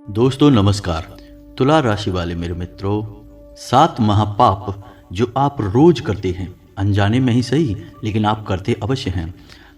दोस्तों नमस्कार। तुला राशि वाले मेरे मित्रों, 7 महापाप जो आप रोज करते हैं, अनजाने में ही सही लेकिन आप करते अवश्य हैं।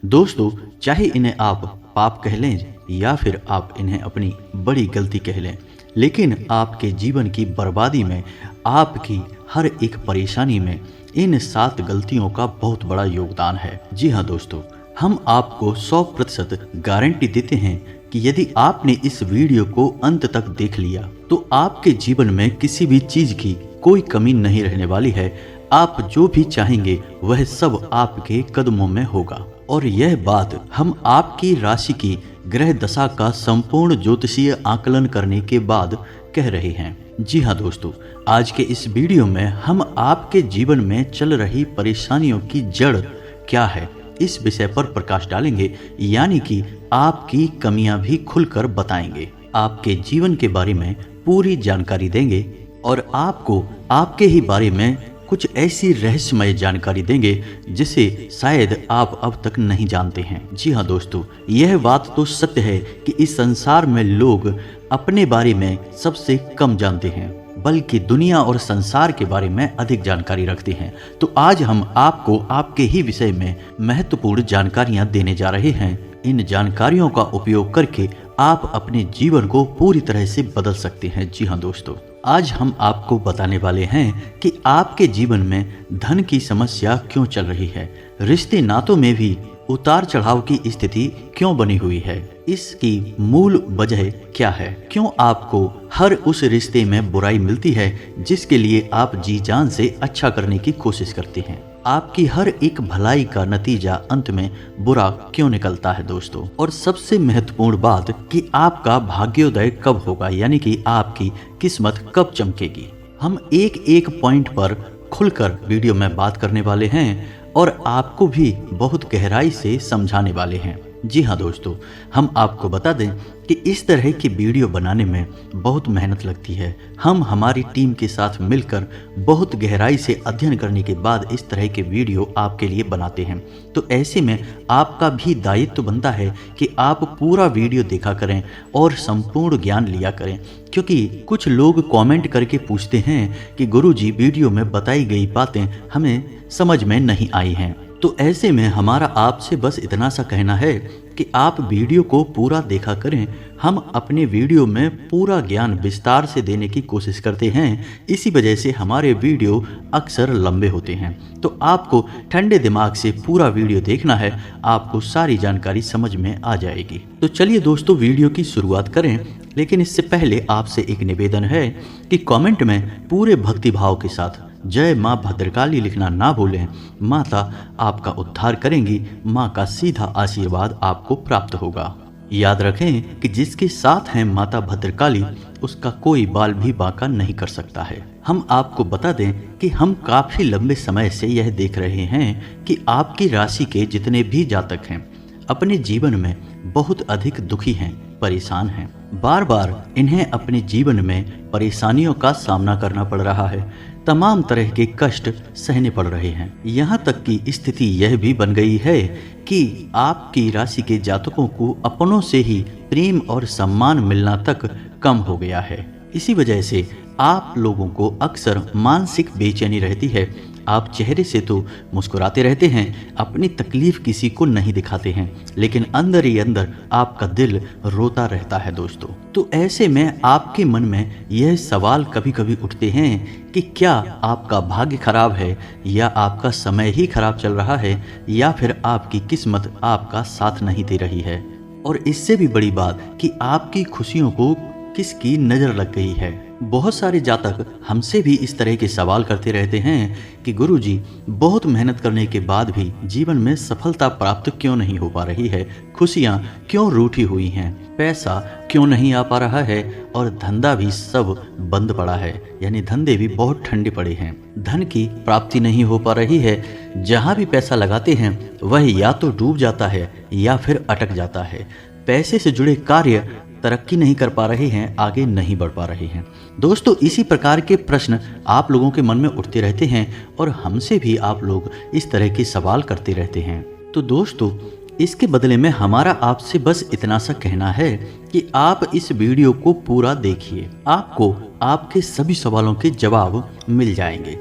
दोस्तों, चाहे इन्हें आप पाप कह लें या फिर आप इन्हें अपनी बड़ी गलती कह लें, लेकिन आपके जीवन की बर्बादी में, आपकी हर एक परेशानी में इन 7 गलतियों का बहुत बड़ा योगदान है। जी हाँ दोस्तों, हम आपको 100% गारंटी देते हैं कि यदि आपने इस वीडियो को अंत तक देख लिया तो आपके जीवन में किसी भी चीज की कोई कमी नहीं रहने वाली है। आप जो भी चाहेंगे वह सब आपके कदमों में होगा। और यह बात हम आपकी राशि की ग्रह दशा का संपूर्ण ज्योतिषीय आकलन करने के बाद कह रहे हैं। जी हाँ दोस्तों, आज के इस वीडियो में हम आपके जीवन में चल रही परेशानियों की जड़ क्या है इस विषय पर प्रकाश डालेंगे, यानी कि आपकी कमियां भी खुलकर बताएंगे, आपके जीवन के बारे में पूरी जानकारी देंगे और आपको आपके ही बारे में कुछ ऐसी रहस्यमय जानकारी देंगे जिसे शायद आप अब तक नहीं जानते हैं। जी हाँ दोस्तों, यह बात तो सत्य है कि इस संसार में लोग अपने बारे में सबसे कम जानते हैं, बल्कि दुनिया और संसार के बारे में अधिक जानकारी रखते हैं। तो आज हम आपको आपके ही विषय में महत्वपूर्ण जानकारियां देने जा रहे हैं। इन जानकारियों का उपयोग करके आप अपने जीवन को पूरी तरह से बदल सकते हैं। जी हाँ दोस्तों, आज हम आपको बताने वाले हैं कि आपके जीवन में धन की समस्या क्यों चल रही है, रिश्ते नातों में भी उतार चढ़ाव की स्थिति क्यों बनी हुई है, इसकी मूल वजह क्या है, क्यों आपको हर उस रिश्ते में बुराई मिलती है जिसके लिए आप जी जान से अच्छा करने की कोशिश करते हैं, आपकी हर एक भलाई का नतीजा अंत में बुरा क्यों निकलता है दोस्तों। और सबसे महत्वपूर्ण बात कि आपका भाग्योदय कब होगा, यानी कि आपकी किस्मत कब चमकेगी। हम एक एक पॉइंट पर खुलकर वीडियो में बात करने वाले हैं और आपको भी बहुत गहराई से समझाने वाले हैं। जी हाँ दोस्तों, हम आपको बता दें कि इस तरह की वीडियो बनाने में बहुत मेहनत लगती है। हम हमारी टीम के साथ मिलकर बहुत गहराई से अध्ययन करने के बाद इस तरह के वीडियो आपके लिए बनाते हैं। तो ऐसे में आपका भी दायित्व बनता है कि आप पूरा वीडियो देखा करें और संपूर्ण ज्ञान लिया करें, क्योंकि कुछ लोग कमेंट करके पूछते हैं कि गुरुजी वीडियो में बताई गई बातें हमें समझ में नहीं आई हैं। तो ऐसे में हमारा आपसे बस इतना सा कहना है कि आप वीडियो को पूरा देखा करें। हम अपने वीडियो में पूरा ज्ञान विस्तार से देने की कोशिश करते हैं, इसी वजह से हमारे वीडियो अक्सर लंबे होते हैं। तो आपको ठंडे दिमाग से पूरा वीडियो देखना है, आपको सारी जानकारी समझ में आ जाएगी। तो चलिए दोस्तों, वीडियो की शुरुआत करें, लेकिन इससे पहले आपसे एक निवेदन है कि कमेंट में पूरे भक्तिभाव के साथ जय माँ भद्रकाली लिखना ना भूलें। माता आपका उद्धार करेंगी, माँ का सीधा आशीर्वाद आपको प्राप्त होगा। याद रखें कि जिसके साथ हैं माता भद्रकाली, उसका कोई बाल भी बांका नहीं कर सकता है। हम आपको बता दें कि हम काफी लंबे समय से यह देख रहे हैं कि आपकी राशि के जितने भी जातक हैं अपने जीवन में बहुत अधिक दुखी हैं, परेशान हैं। बार बार इन्हें अपने जीवन में परेशानियों का सामना करना पड़ रहा है, तमाम तरह के कष्ट सहने पड़ रहे हैं। यहाँ तक की स्थिति यह भी बन गई है कि आपकी राशि के जातकों को अपनों से ही प्रेम और सम्मान मिलना तक कम हो गया है। इसी वजह से आप लोगों को अक्सर मानसिक बेचैनी रहती है। आप चेहरे से तो मुस्कुराते रहते हैं, अपनी तकलीफ किसी को नहीं दिखाते हैं, लेकिन अंदर ही अंदर आपका दिल रोता रहता है दोस्तों। तो ऐसे में आपके मन में यह सवाल कभी कभी उठते हैं कि क्या आपका भाग्य खराब है, या आपका समय ही खराब चल रहा है, या फिर आपकी किस्मत आपका साथ नहीं दे रही है। और इससे भी बड़ी बात कि आपकी खुशियों को किसकी नजर लग गई है। बहुत सारे जातक हमसे भी इस तरह के सवाल करते रहते हैं कि गुरुजी, बहुत मेहनत करने के बाद भी जीवन में सफलता प्राप्त क्यों नहीं हो पा रही है, खुशियां क्यों रूठी हुई हैं, पैसा क्यों नहीं आ पा रहा है, और धंधा भी सब बंद पड़ा है, यानी धंधे भी बहुत ठंडे पड़े हैं, धन की प्राप्ति नहीं हो पा रही है, जहां भी पैसा लगाते हैं वह या तो डूब जाता है या फिर अटक जाता है, पैसे से जुड़े कार्य तरक्की नहीं कर पा रहे हैं, आगे नहीं बढ़ पा रहे हैं। दोस्तों, इसी प्रकार के प्रश्न आप लोगों के मन में उठते रहते हैं और हमसे भी आप लोग इस तरह के सवाल करते रहते हैं। तो दोस्तों, इसके बदले में हमारा आपसे बस इतना सा कहना है कि आप इस वीडियो को पूरा देखिए, आपको आपके सभी सवालों के जवाब मिल जाएंगे।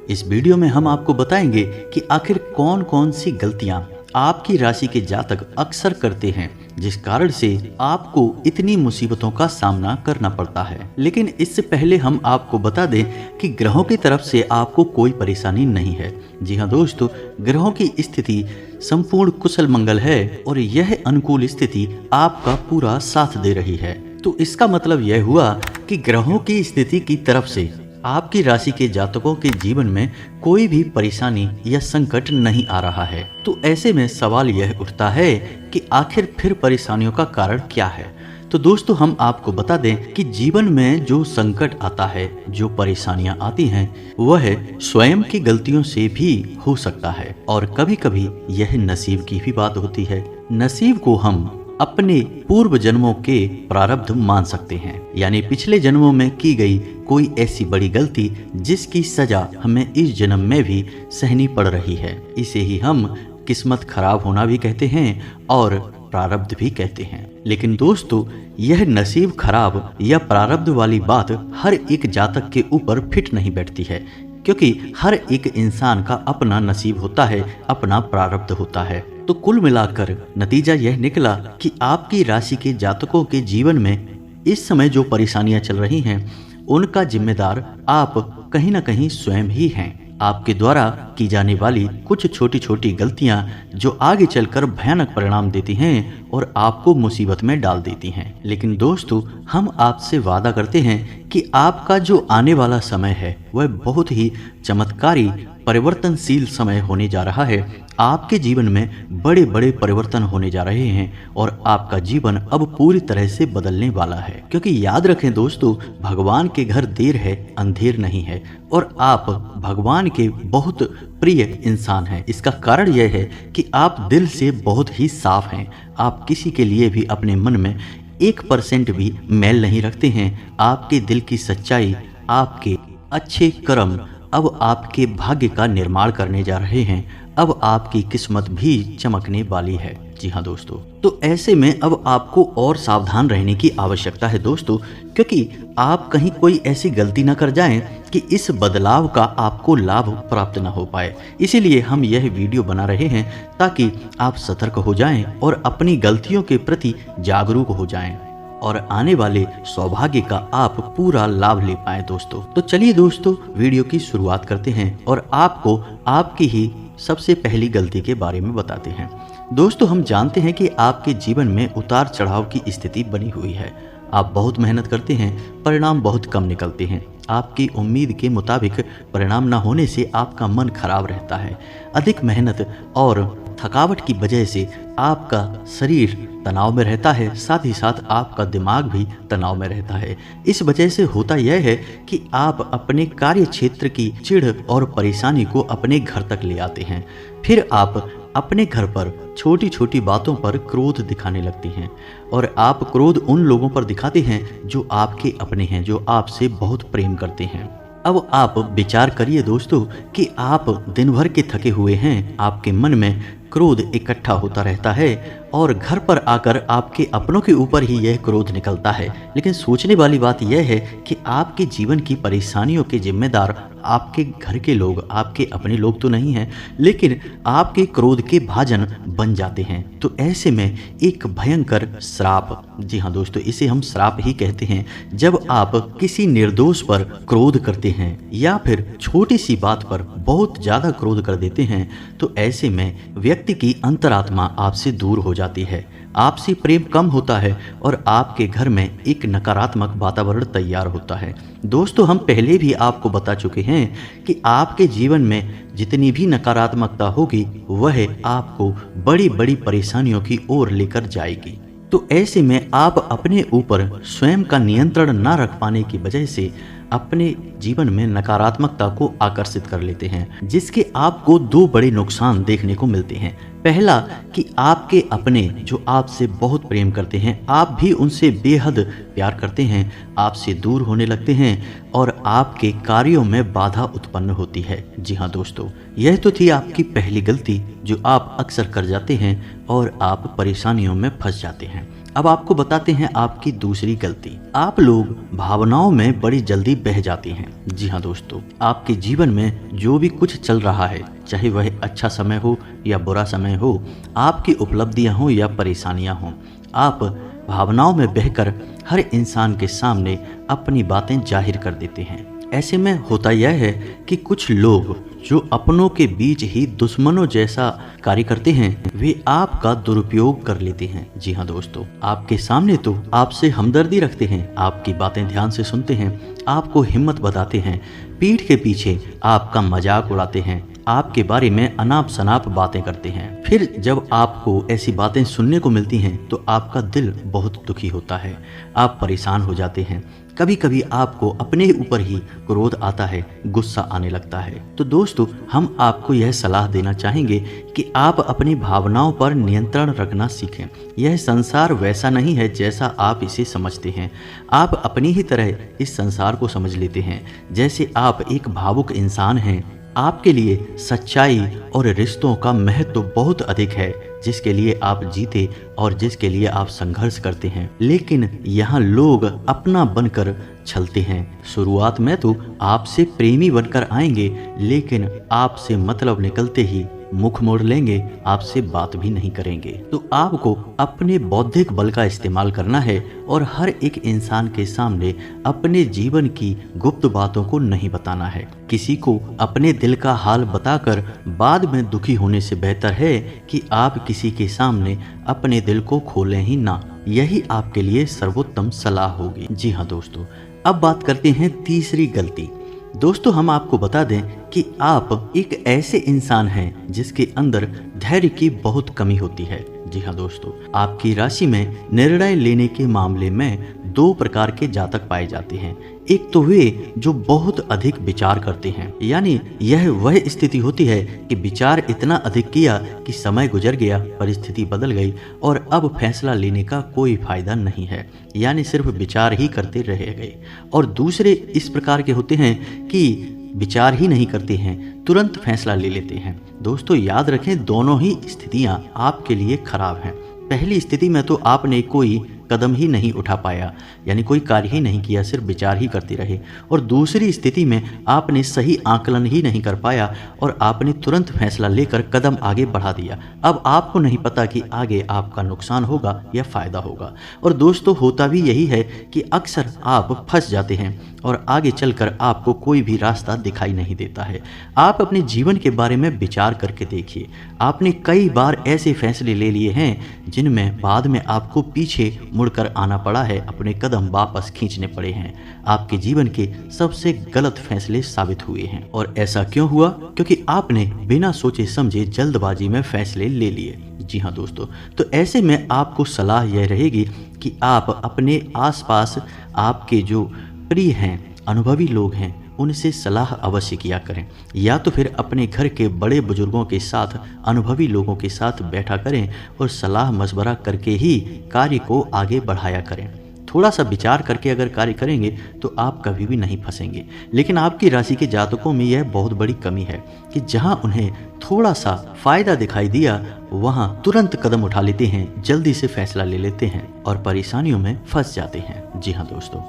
इस वीडियो में हम आपको बताएंगे कि आखिर कौन कौन सी गलतियां आपकी राशि के जातक अक्सर करते हैं, जिस कारण से आपको इतनी मुसीबतों का सामना करना पड़ता है। लेकिन इससे पहले हम आपको बता दें कि ग्रहों की तरफ से आपको कोई परेशानी नहीं है। जी हाँ दोस्तों, ग्रहों की स्थिति संपूर्ण कुशल मंगल है और यह अनुकूल स्थिति आपका पूरा साथ दे रही है। तो इसका मतलब यह हुआ कि ग्रहों की स्थिति की तरफ से आपकी राशि के जातकों के जीवन में कोई भी परेशानी या संकट नहीं आ रहा है। तो ऐसे में सवाल यह उठता है कि आखिर फिर परेशानियों का कारण क्या है। तो दोस्तों, हम आपको बता दें कि जीवन में जो संकट आता है, जो परेशानियां आती हैं, वह स्वयं की गलतियों से भी हो सकता है और कभी कभी यह नसीब की भी बात होती है। नसीब को हम अपने पूर्व जन्मों के प्रारब्ध मान सकते हैं, यानी पिछले जन्मों में की गई कोई ऐसी बड़ी गलती जिसकी सजा हमें इस जन्म में भी सहनी पड़ रही है। इसे ही हम किस्मत खराब होना भी कहते हैं और प्रारब्ध भी कहते हैं। लेकिन दोस्तों, यह नसीब खराब या प्रारब्ध वाली बात हर एक जातक के ऊपर फिट नहीं बैठती है, क्योंकि हर एक इंसान का अपना नसीब होता है, अपना प्रारब्ध होता है। तो कुल मिलाकर नतीजा यह निकला कि आपकी राशि के जातकों के जीवन में इस समय जो परेशानियां चल रही हैं, उनका जिम्मेदार आप कहीं ना कहीं स्वयं ही हैं। आपके द्वारा की जाने वाली कुछ छोटी छोटी गलतियां जो आगे चलकर भयानक परिणाम देती हैं और आपको मुसीबत में डाल देती हैं। लेकिन दोस्तों, हम आपसे वादा करते हैं कि आपका जो आने वाला समय है वह बहुत ही चमत्कारी परिवर्तनशील समय होने जा रहा है। आपके जीवन में बड़े बड़े परिवर्तन होने जा रहे हैं और आपका जीवन अब पूरी तरह से बदलने वाला है। क्योंकि याद रखें दोस्तों, भगवान के घर देर है अंधेर नहीं है और आप भगवान के बहुत प्रिय इंसान हैं। इसका कारण यह है कि आप दिल से बहुत ही साफ हैं। आप किसी के लिए भी अपने मन में 1% भी मैल नहीं रखते हैं। आपके दिल की सच्चाई, आपके अच्छे कर्म अब आपके भाग्य का निर्माण करने जा रहे हैं। अब आपकी किस्मत भी चमकने वाली है। जी हाँ दोस्तों, तो ऐसे में अब आपको और सावधान रहने की आवश्यकता है दोस्तों, क्योंकि आप कहीं कोई ऐसी गलती न कर जाएं कि इस बदलाव का आपको लाभ प्राप्त न हो पाए। इसीलिए हम यह वीडियो बना रहे हैं ताकि आप सतर्क हो जाएं और अपनी गलतियों के प्रति जागरूक हो जाएं और आने वाले सौभाग्य का आप पूरा लाभ ले पाएं दोस्तों। तो चलिए दोस्तों, वीडियो की शुरुआत करते हैं और आपको आपकी ही सबसे पहली गलती के बारे में बताते हैं। दोस्तों, हम जानते हैं कि आपके जीवन में उतार चढ़ाव की स्थिति बनी हुई है। आप बहुत मेहनत करते हैं, परिणाम बहुत कम निकलते हैं। आपकी उम्मीद के मुताबिक परिणाम न होने से आपका मन खराब रहता है। अधिक मेहनत और थकावट की वजह से आपका शरीर तनाव में रहता है, साथ ही साथ आपका दिमाग भी तनाव में रहता है। इस वजह से होता यह है कि आप अपने कार्य क्षेत्र की चिढ़ और परेशानी को अपने घर तक ले आते हैं। फिर आप अपने घर पर छोटी छोटी बातों पर क्रोध दिखाने लगती हैं और आप क्रोध उन लोगों पर दिखाते हैं जो आपके अपने हैं, जो आपसे बहुत प्रेम करते हैं। अब आप विचार करिए दोस्तों कि आप दिन भर के थके हुए हैं, आपके मन में क्रोध इकट्ठा होता रहता है और घर पर आकर आपके अपनों के ऊपर ही यह क्रोध निकलता है। लेकिन सोचने वाली बात यह है कि आपके जीवन की परेशानियों के जिम्मेदार आपके घर के लोग, आपके अपने लोग तो नहीं हैं, लेकिन आपके क्रोध के भाजन बन जाते हैं। तो ऐसे में एक भयंकर श्राप, जी हाँ दोस्तों, इसे हम श्राप ही कहते हैं, जब आप किसी निर्दोष पर क्रोध करते हैं या फिर छोटी सी बात पर बहुत ज्यादा क्रोध कर देते हैं, तो ऐसे में व्यक्ति की अंतरात्मा आपसे दूर हो जाती है, आपसे प्रेम कम होता है और आपके घर में एक नकारात्मक वातावरण तैयार होता है। दोस्तों, हम पहले भी आपको बता चुके हैं कि आपके जीवन में जितनी भी नकारात्मकता होगी वह आपको बड़ी बड़ी परेशानियों की ओर लेकर जाएगी। तो ऐसे में आप अपने ऊपर स्वयं का नियंत्रण न रख पाने की वजह से अपने जीवन में नकारात्मकता को आकर्षित कर लेते हैं, जिसके आपको दो बड़े नुकसान देखने को मिलते हैं। पहला कि आपके अपने जो आपसे बहुत प्रेम करते हैं, आप भी उनसे बेहद प्यार करते हैं, आपसे दूर होने लगते हैं और आपके कार्यों में बाधा उत्पन्न होती है। जी हाँ दोस्तों, यह तो थी आपकी पहली गलती जो आप अक्सर कर जाते हैं और आप परेशानियों में फंस जाते हैं। अब आपको बताते हैं आपकी दूसरी गलती। आप लोग भावनाओं में बड़ी जल्दी बह जाते हैं। जी हाँ दोस्तों, आपके जीवन में जो भी कुछ चल रहा है, चाहे वह अच्छा समय हो या बुरा समय हो, आपकी उपलब्धियां हो या परेशानियां हो, आप भावनाओं में बहकर हर इंसान के सामने अपनी बातें जाहिर कर देते हैं। ऐसे में होता यह है कि कुछ लोग जो अपनों के बीच ही दुश्मनों जैसा कार्य करते हैं, वे आपका दुरुपयोग कर लेते हैं। जी हाँ दोस्तों, आपके सामने तो आपसे हमदर्दी रखते हैं, आपकी बातें ध्यान से सुनते हैं, आपको हिम्मत बताते हैं, पीठ के पीछे आपका मजाक उड़ाते हैं, आपके बारे में अनाप शनाप बातें करते हैं। फिर जब आपको ऐसी बातें सुनने को मिलती हैं तो आपका दिल बहुत दुखी होता है, आप परेशान हो जाते हैं। कभी कभी आपको अपने ऊपर ही क्रोध आता है, गुस्सा आने लगता है। तो दोस्तों, हम आपको यह सलाह देना चाहेंगे कि आप अपनी भावनाओं पर नियंत्रण रखना सीखें। यह संसार वैसा नहीं है जैसा आप इसे समझते हैं। आप अपनी ही तरह इस संसार को समझ लेते हैं। जैसे आप एक भावुक इंसान हैं, आपके लिए सच्चाई और रिश्तों का महत्व बहुत अधिक है, जिसके लिए आप जीते और जिसके लिए आप संघर्ष करते हैं। लेकिन यहाँ लोग अपना बनकर छलते हैं। शुरुआत में तो आपसे प्रेमी बनकर आएंगे, लेकिन आपसे मतलब निकलते ही मुख मोड़ लेंगे, आपसे बात भी नहीं करेंगे। तो आपको अपने बौद्धिक बल का इस्तेमाल करना है और हर एक इंसान के सामने अपने जीवन की गुप्त बातों को नहीं बताना है। किसी को अपने दिल का हाल बताकर बाद में दुखी होने से बेहतर है कि आप किसी के सामने अपने दिल को खोलें ही ना। यही आपके लिए सर्वोत्तम सलाह होगी। जी हाँ दोस्तों, अब बात करते हैं तीसरी गलती। दोस्तों, हम आपको बता दें कि आप एक ऐसे इंसान हैं जिसके अंदर धैर्य की बहुत कमी होती है। जी हाँ दोस्तों, आपकी राशि में निर्णय लेने के मामले में दो प्रकार के जातक पाए जाते हैं। एक तो वे जो बहुत अधिक विचार करते हैं, यानी यह वह स्थिति होती है कि विचार इतना अधिक किया कि समय गुजर गया, परिस्थिति बदल गई और अब फैसला लेने का कोई फायदा नहीं है, यानी सिर्फ विचार ही करते रह गए। और दूसरे इस प्रकार के होते हैं कि विचार ही नहीं करते हैं, तुरंत फैसला ले लेते हैं। दोस्तों, याद रखें, दोनों ही स्थितियां आपके लिए खराब हैं। पहली स्थिति में तो आपने कोई कदम ही नहीं उठा पाया, यानी कोई कार्य ही नहीं किया, सिर्फ विचार ही करते रहे। और दूसरी स्थिति में आपने सही आकलन ही नहीं कर पाया और आपने तुरंत फैसला लेकर कदम आगे बढ़ा दिया। अब आपको नहीं पता कि आगे आपका नुकसान होगा या फायदा होगा। और दोस्तों, होता भी यही है कि अक्सर आप फंस जाते हैं और आगे चलकर आपको कोई भी रास्ता दिखाई नहीं देता है। आप अपने जीवन के बारे में विचार करके देखिए। आपने कई बार ऐसे फैसले ले लिए हैं जिनमें बाद में आपको पीछे मुड़कर आना पड़ा है, अपने कदम वापस खींचने पड़े हैं। आपके जीवन के सबसे गलत फैसले साबित हुए हैं। और ऐसा क्यों हुआ? क्योंकि आपने बिना सोचे समझे जल्दबाजी में फैसले ले लिए। जी हाँ दोस्तों, तो ऐसे में आपको सलाह यह रहेगी कि आप अपने आसपास आपके जो प्रिय हैं, अनुभवी लोग हैं, उनसे सलाह अवश्य किया करें, या तो फिर अपने घर के बड़े बुजुर्गों के साथ, अनुभवी लोगों के साथ बैठा करें और सलाह मशवरा करके ही कार्य को आगे बढ़ाया करें। थोड़ा सा विचार करके अगर कार्य करेंगे तो आप कभी भी नहीं फंसेंगे। लेकिन आपकी राशि के जातकों में यह बहुत बड़ी कमी है कि जहां उन्हें थोड़ा सा फायदा दिखाई दिया, वहां तुरंत कदम उठा लेते हैं, जल्दी से फैसला ले लेते हैं और परेशानियों में फंस जाते हैं। जी हाँ दोस्तों,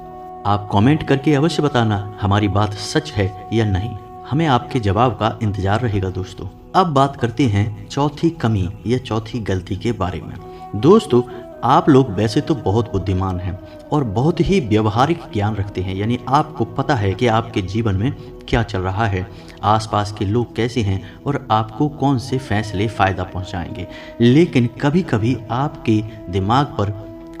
आप कमेंट करके अवश्य बताना हमारी बात सच है या नहीं। हमें आपके जवाब का इंतजार रहेगा दोस्तों। अब बात करते हैं चौथी कमी या चौथी गलती के बारे में। दोस्तों, आप लोग वैसे तो बहुत बुद्धिमान हैं और बहुत ही व्यवहारिक ज्ञान रखते हैं, यानी आपको पता है कि आपके जीवन में क्या चल रहा है, आसपास के लोग कैसे हैं और आपको कौन से फैसले फ़ायदा पहुंचाएंगे। लेकिन कभी कभी आपके दिमाग पर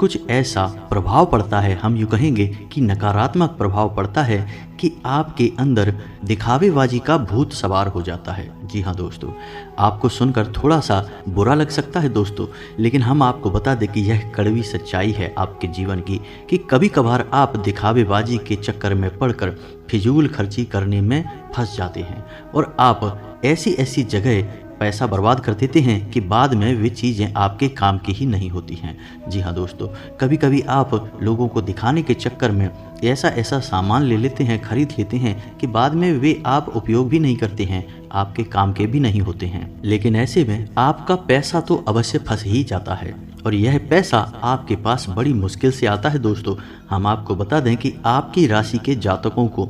कुछ ऐसा प्रभाव पड़ता है, हम यूँ कहेंगे कि नकारात्मक प्रभाव पड़ता है कि आपके अंदर दिखावेबाजी का भूत सवार हो जाता है। जी हाँ दोस्तों, आपको सुनकर थोड़ा सा बुरा लग सकता है दोस्तों, लेकिन हम आपको बता दें कि यह कड़वी सच्चाई है आपके जीवन की, कि कभी कभार आप दिखावेबाजी के चक्कर में पड़कर फिजूल खर्ची करने में फंस जाते हैं और आप ऐसी ऐसी जगह पैसा बर्बाद कर देते हैं कि बाद में वे चीज़ें आपके काम की ही नहीं होती हैं। जी हाँ दोस्तों, कभी कभी आप लोगों को दिखाने के चक्कर में ऐसा ऐसा सामान ले लेते हैं, खरीद लेते हैं कि बाद में वे आप उपयोग भी नहीं करते हैं, आपके काम के भी नहीं होते हैं। लेकिन ऐसे में आपका पैसा तो अवश्य फंस ही जाता है और यह पैसा आपके पास बड़ी मुश्किल से आता है दोस्तों। हम आपको बता दें कि आपकी राशि के जातकों को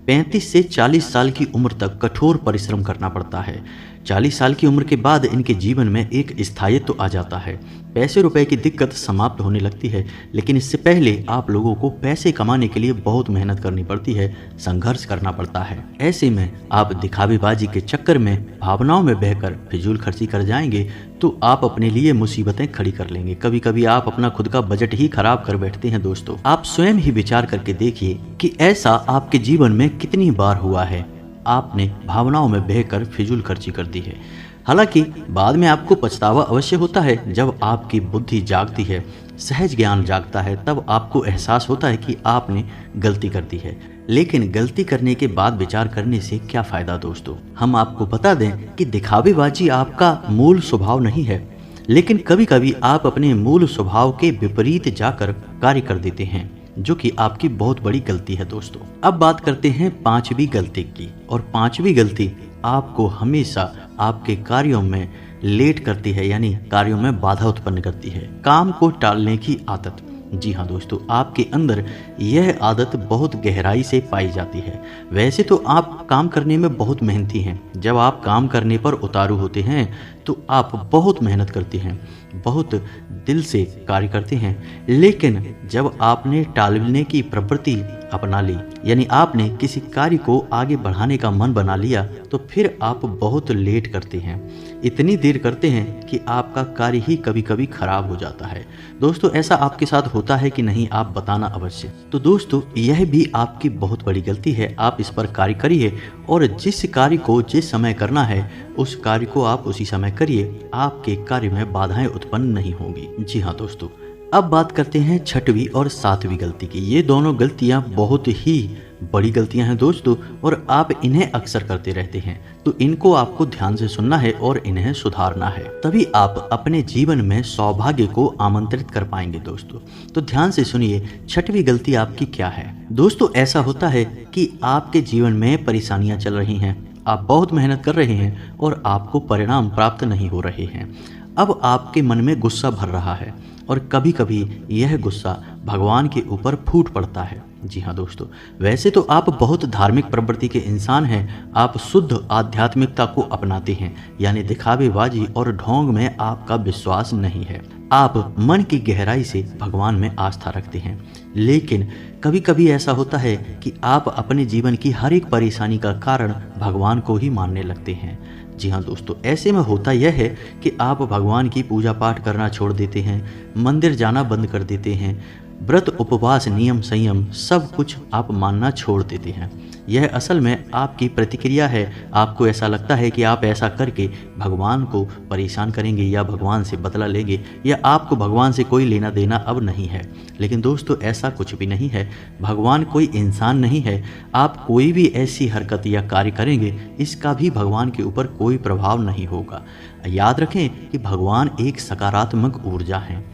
35 से 40 साल की उम्र तक कठोर परिश्रम करना पड़ता है। 40 साल की उम्र के बाद इनके जीवन में एक स्थायित्व आ जाता है, पैसे रुपए की दिक्कत समाप्त होने लगती है। लेकिन इससे पहले आप लोगों को पैसे कमाने के लिए बहुत मेहनत करनी पड़ती है, संघर्ष करना पड़ता है। ऐसे में आप दिखावेबाजी के चक्कर में भावनाओं में बहकर फिजूल खर्ची कर जाएंगे तो आप अपने लिए मुसीबतें खड़ी कर लेंगे। कभी कभी आप अपना खुद का बजट ही खराब कर बैठते हैं दोस्तों। आप स्वयं ही विचार करके देखिए कि ऐसा आपके जीवन में कितनी बार हुआ है, आपने भावनाओं में बहकर फिजूल खर्ची कर दी है। हालांकि बाद में आपको पछतावा अवश्य होता है, जब आपकी बुद्धि जागती है, सहज ज्ञान जागता है, तब आपको एहसास होता है कि आपने गलती कर दी है। लेकिन गलती करने के बाद विचार करने से क्या फायदा दोस्तों। हम आपको बता दें कि दिखावेबाजी आपका मूल स्वभाव नहीं है, लेकिन कभी कभी आप अपने मूल स्वभाव के विपरीत जाकर कार्य कर देते हैं, जो कि आपकी बहुत बड़ी गलती है दोस्तों। अब बात करते हैं पांचवी गलती की, और पांचवी गलती आपको हमेशा आपके कार्यों में लेट करती है, यानी कार्यों में बाधा उत्पन्न करती है, काम को टालने की आदत। जी हाँ दोस्तों, आपके अंदर यह आदत बहुत गहराई से पाई जाती है। वैसे तो आप काम करने में बहुत मेहनती हैं, जब आप काम करने पर उतारू होते हैं तो आप बहुत मेहनत करते हैं, बहुत दिल से कार्य करते हैं। लेकिन जब आपने टालने की प्रवृत्ति अपना ली, यानी आपने किसी कार्य को आगे बढ़ाने का मन बना लिया, तो फिर आप बहुत लेट करते हैं, इतनी देर करते हैं कि आपका कार्य ही कभी कभी खराब हो जाता है। दोस्तों, ऐसा आपके साथ होता है कि नहीं, आप बताना अवश्य। तो दोस्तों, यह भी आपकी बहुत बड़ी गलती है। आप इस पर कार्य करिए और जिस कार्य को जिस समय करना है उस कार्य को आप उसी समय करिए, आपके कार्य में बाधाएं उत्पन्न नहीं होंगी। जी हाँ दोस्तों, अब बात करते हैं छठवीं और सातवीं गलती की। ये दोनों गलतियां बहुत ही बड़ी गलतियां हैं दोस्तों, और आप इन्हें अक्सर करते रहते हैं, तो इनको आपको ध्यान से सुनना है और इन्हें सुधारना है, तभी आप अपने जीवन में सौभाग्य को आमंत्रित कर पाएंगे दोस्तों। तो ध्यान से सुनिए, छठवीं गलती आपकी क्या है दोस्तों। ऐसा होता है कि आपके जीवन में परेशानियां चल रही हैं, आप बहुत मेहनत कर रहे हैं और आपको परिणाम प्राप्त नहीं हो रहे हैं। अब आपके मन में गुस्सा भर रहा है और कभी कभी यह गुस्सा भगवान के ऊपर फूट पड़ता है। जी हाँ दोस्तों, वैसे तो आप बहुत धार्मिक प्रवृत्ति के इंसान हैं, आप शुद्ध आध्यात्मिकता को अपनाते हैं, यानी दिखावेबाजी और ढोंग में आपका विश्वास नहीं है। आप मन की गहराई से भगवान में आस्था रखते हैं, लेकिन कभी कभी ऐसा होता है कि आप अपने जीवन की हर एक परेशानी का कारण भगवान को ही मानने लगते हैं। जी हाँ दोस्तों, ऐसे में होता यह है कि आप भगवान की पूजा पाठ करना छोड़ देते हैं, मंदिर जाना बंद कर देते हैं, व्रत उपवास नियम संयम सब कुछ आप मानना छोड़ देते हैं। यह असल में आपकी प्रतिक्रिया है। आपको ऐसा लगता है कि आप ऐसा करके भगवान को परेशान करेंगे या भगवान से बदला लेंगे, या आपको भगवान से कोई लेना देना अब नहीं है। लेकिन दोस्तों, ऐसा कुछ भी नहीं है। भगवान कोई इंसान नहीं है। आप कोई भी ऐसी हरकत या कार्य करेंगे, इसका भी भगवान के ऊपर कोई प्रभाव नहीं होगा। याद रखें कि भगवान एक सकारात्मक ऊर्जा है।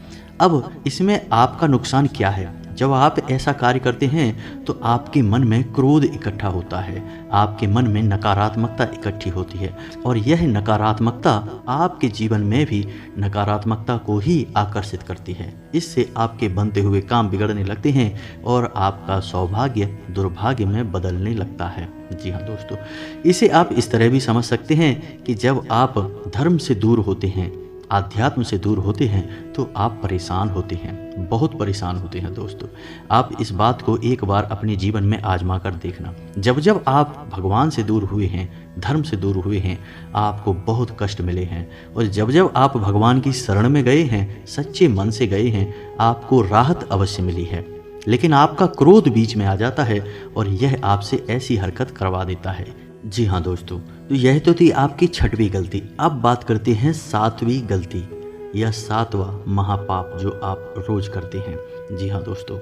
अब इसमें आपका नुकसान क्या है? जब आप ऐसा कार्य करते हैं तो आपके मन में क्रोध इकट्ठा होता है, आपके मन में नकारात्मकता इकट्ठी होती है, और यह नकारात्मकता आपके जीवन में भी नकारात्मकता को ही आकर्षित करती है। इससे आपके बनते हुए काम बिगड़ने लगते हैं और आपका सौभाग्य दुर्भाग्य में बदलने लगता है। जी हाँ दोस्तों, इसे आप इस तरह भी समझ सकते हैं कि जब आप धर्म से दूर होते हैं, आध्यात्म से दूर होते हैं, तो आप परेशान होते हैं। बहुत परेशान होते हैं दोस्तों। आप इस बात को एक बार अपने जीवन में आजमा कर देखना। जब जब आप भगवान से दूर हुए हैं, धर्म से दूर हुए हैं, आपको बहुत कष्ट मिले हैं, और जब जब आप भगवान की शरण में गए हैं, सच्चे मन से गए हैं, आपको राहत अवश्य मिली है। लेकिन आपका क्रोध बीच में आ जाता है और यह आपसे ऐसी हरकत करवा देता है। जी हाँ दोस्तों, तो यह तो थी आपकी 6वीं गलती। अब बात करते हैं 7वीं गलती या 7वां महापाप जो आप रोज करते हैं। जी हाँ दोस्तों,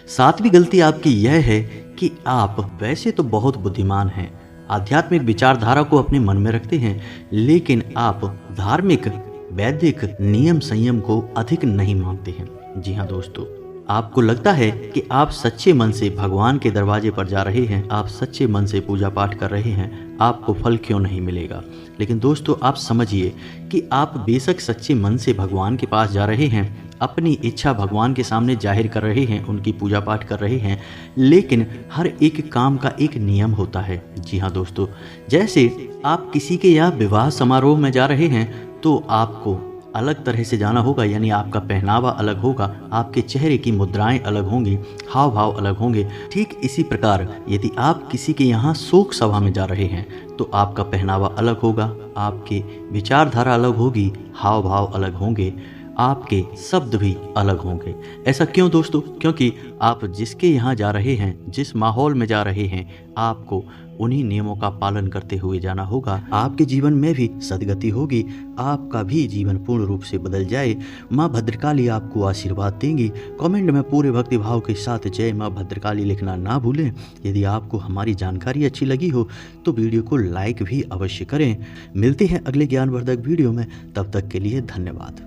7वीं गलती आपकी यह है कि आप वैसे तो बहुत बुद्धिमान हैं, आध्यात्मिक विचारधारा को अपने मन में रखते हैं, लेकिन आप धार्मिक वैदिक नियम संयम को अधिक नहीं मानते हैं। जी हाँ दोस्तों, आपको लगता है कि आप सच्चे मन से भगवान के दरवाजे पर जा रहे हैं, आप सच्चे मन से पूजा पाठ कर रहे हैं, आपको फल क्यों नहीं मिलेगा। लेकिन दोस्तों, आप समझिए कि आप बेशक सच्चे मन से भगवान के पास जा रहे हैं, अपनी इच्छा भगवान के सामने जाहिर कर रहे हैं, उनकी पूजा पाठ कर रहे हैं, लेकिन हर एक काम का एक नियम होता है। जी हाँ दोस्तों, जैसे आप किसी के यहाँ विवाह समारोह में जा रहे हैं तो आपको अलग तरह से जाना होगा, यानी आपका पहनावा अलग होगा, आपके चेहरे की मुद्राएं अलग होंगी, हाव भाव अलग होंगे। ठीक इसी प्रकार यदि आप किसी के यहाँ शोक सभा में जा रहे हैं तो आपका पहनावा अलग होगा, आपकी विचारधारा अलग होगी, हाव भाव अलग होंगे, आपके शब्द भी अलग होंगे। ऐसा क्यों दोस्तों? क्योंकि आप जिसके यहाँ जा रहे हैं, जिस माहौल में जा रहे हैं, आपको उन्हीं नियमों का पालन करते हुए जाना होगा। आपके जीवन में भी सद्गति होगी, आपका भी जीवन पूर्ण रूप से बदल जाए। माँ भद्रकाली आपको आशीर्वाद देंगी। कमेंट में पूरे भक्ति भाव के साथ जय माँ भद्रकाली लिखना ना भूलें। यदि आपको हमारी जानकारी अच्छी लगी हो तो वीडियो को लाइक भी अवश्य करें। मिलते हैं अगले ज्ञानवर्धक वीडियो में, तब तक के लिए धन्यवाद।